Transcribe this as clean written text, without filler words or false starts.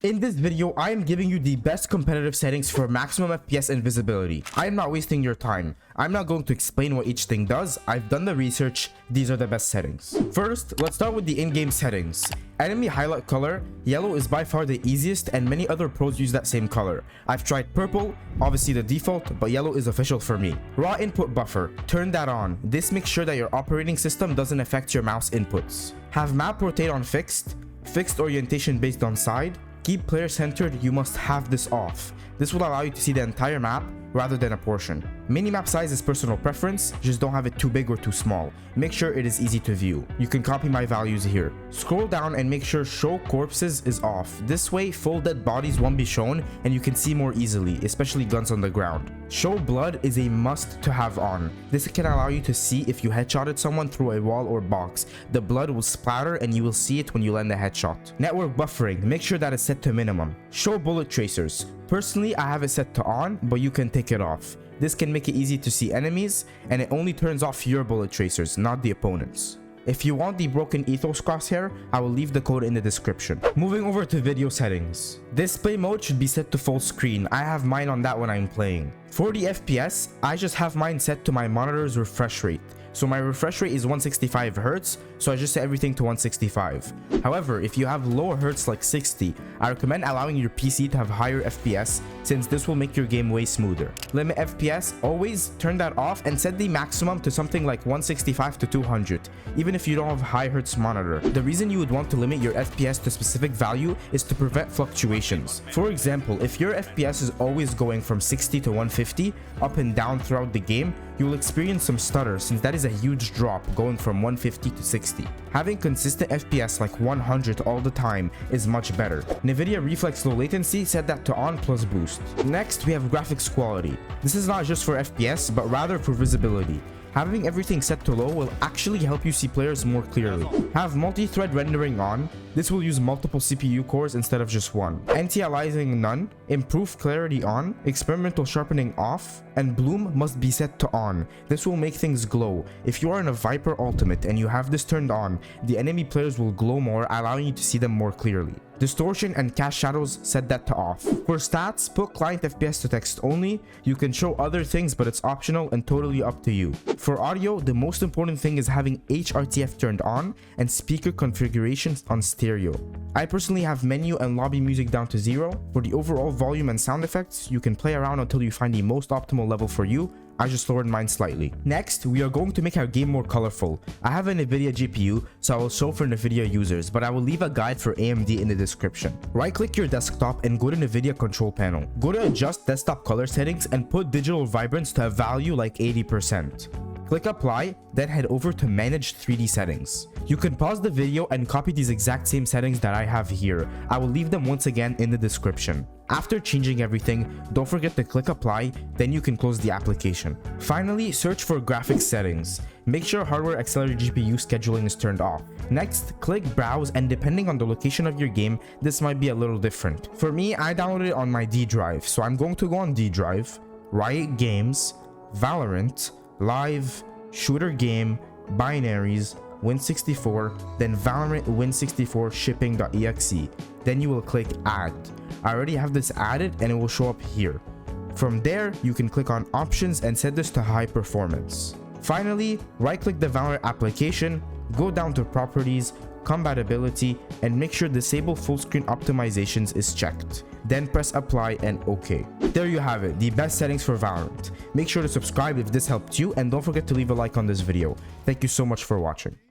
In this video, I am giving you the best competitive settings for maximum FPS and visibility. I am not wasting your time. I'm not going to explain what each thing does. I've done the research. These are the best settings. First, let's start with the in-game settings. Enemy highlight color. Yellow is by far the easiest and many other pros use that same color. I've tried purple, obviously the default, but yellow is official for me. Raw input buffer. Turn that on. This makes sure that your operating system doesn't affect your mouse inputs. Have map rotate on fixed. Fixed orientation based on side. Keep player centered, you must have this off. This will allow you to see the entire map rather than a portion. Minimap size is personal preference, just don't have it too big or too small. Make sure it is easy to view. You can copy my values here. Scroll down and make sure show corpses is off. This way, full dead bodies won't be shown and you can see more easily, especially guns on the ground. Show blood is a must to have on. This can allow you to see if you headshotted someone through a wall or box. The blood will splatter and you will see it when you land the headshot. Network buffering, make sure that is set to minimum. Show bullet tracers. Personally, I have it set to on, but you can take it off. This can make it easy to see enemies, and it only turns off your bullet tracers, not the opponent's. If you want the broken ethos crosshair, I will leave the code in the description. Moving over to video settings. Display mode should be set to full screen. I have mine on that when I'm playing. For the FPS, I just have mine set to my monitor's refresh rate. So my refresh rate is 165 Hz, so I just set everything to 165. However, if you have lower Hz like 60, I recommend allowing your PC to have higher FPS since this will make your game way smoother. Limit FPS, always turn that off and set the maximum to something like 165 to 200, even if you don't have high Hz monitor. The reason you would want to limit your FPS to a specific value is to prevent fluctuations. For example, if your FPS is always going from 60 to 150, up and down throughout the game, you will experience some stutter since that is a huge drop going from 150 to 60. Having consistent FPS like 100 all the time is much better. NVIDIA Reflex Low Latency, set that to on plus boost. Next, we have graphics quality. This is not just for FPS, but rather for visibility. Having everything set to low will actually help you see players more clearly. Have multi-thread rendering on. This will use multiple CPU cores instead of just one. Anti-aliasing none. Improve clarity on. Experimental sharpening off. And bloom must be set to on. This will make things glow. If you are in a Viper Ultimate and you have this turned on, the enemy players will glow more, allowing you to see them more clearly. Distortion and cast shadows, set that to off. For stats, put client FPS to text only. You can show other things, but it's optional and totally up to you. For audio, the most important thing is having HRTF turned on and speaker configurations on stereo. I personally have menu and lobby music down to 0. For the overall volume and sound effects, you can play around until you find the most optimal level for you. I just lowered mine slightly. Next, we are going to make our game more colorful. I have an NVIDIA GPU, so I will show for NVIDIA users, but I will leave a guide for AMD in the description. Right-click your desktop and go to NVIDIA control panel. Go to adjust desktop color settings and put digital vibrance to a value like 80%. Click apply, then head over to manage 3D settings. You can pause the video and copy these exact same settings that I have here. I will leave them once again in the description. After changing everything, don't forget to click apply, then you can close the application. Finally, search for graphics settings. Make sure hardware accelerated GPU scheduling is turned off. Next, click browse, and depending on the location of your game, this might be a little different. For me, I downloaded it on my D drive, so I'm going to go on D drive, Riot Games, Valorant, Live, Shooter Game, Binaries, Win64, then Valorant Win64 shipping.exe. Then you will click add. I already have this added and it will show up here. From there, you can click on options and set this to high performance. Finally, right click the Valorant application, go down to properties, compatibility, and make sure disable full screen optimizations is checked. Then press apply and OK. There you have it, the best settings for Valorant. Make sure to subscribe if this helped you and don't forget to leave a like on this video. Thank you so much for watching.